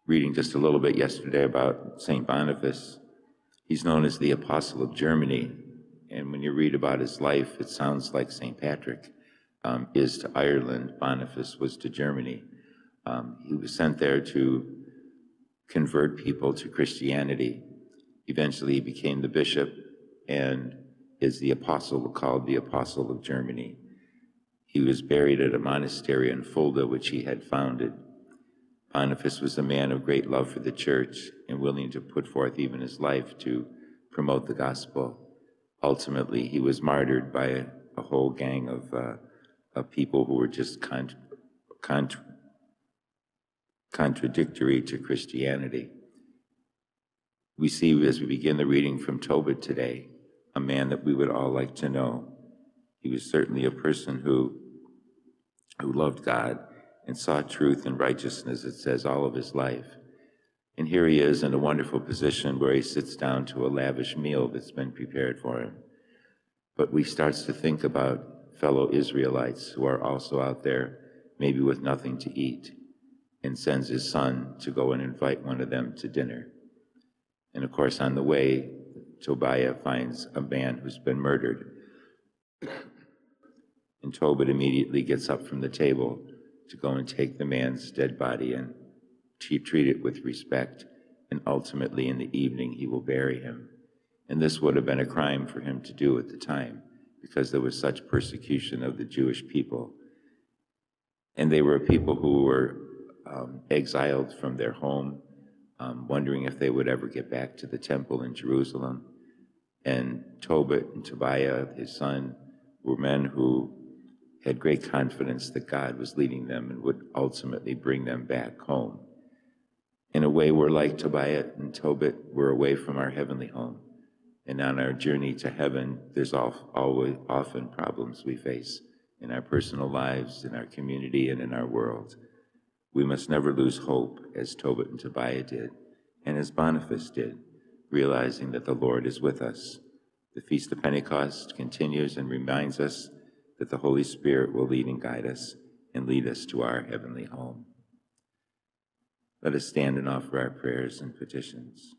reading just a little bit yesterday about St. Boniface. He's known as the Apostle of Germany, and when you read about his life, it sounds like St. Patrick is to Ireland, Boniface was to Germany. He was sent there to convert people to Christianity. Eventually, he became the bishop and is the apostle called the Apostle of Germany. He was buried at a monastery in Fulda, which he had founded. Boniface was a man of great love for the church and willing to put forth even his life to promote the gospel. Ultimately, he was martyred by a whole gang of people who were just contradictory to Christianity. We see as we begin the reading from Tobit today, a man that we would all like to know. He was certainly a person who loved God and sought truth and righteousness, it says, all of his life. And here he is in a wonderful position where he sits down to a lavish meal that's been prepared for him. But we starts to think about fellow Israelites who are also out there, maybe with nothing to eat, and sends his son to go and invite one of them to dinner. And of course, on the way, Tobiah finds a man who's been murdered. And Tobit immediately gets up from the table to go and take the man's dead body and treat it with respect. And ultimately, in the evening, he will bury him. And this would have been a crime for him to do at the time, because there was such persecution of the Jewish people. And they were people who were exiled from their home, wondering if they would ever get back to the temple in Jerusalem. And Tobit and Tobiah, his son, were men who had great confidence that God was leading them and would ultimately bring them back home. In a way, we're like Tobiah and Tobit, we're away from our heavenly home. And on our journey to heaven, there's always often problems we face in our personal lives, in our community, and in our world. We must never lose hope, as Tobit and Tobiah did, and as Boniface did, realizing that the Lord is with us. The Feast of Pentecost continues and reminds us that the Holy Spirit will lead and guide us and lead us to our heavenly home. Let us stand and offer our prayers and petitions.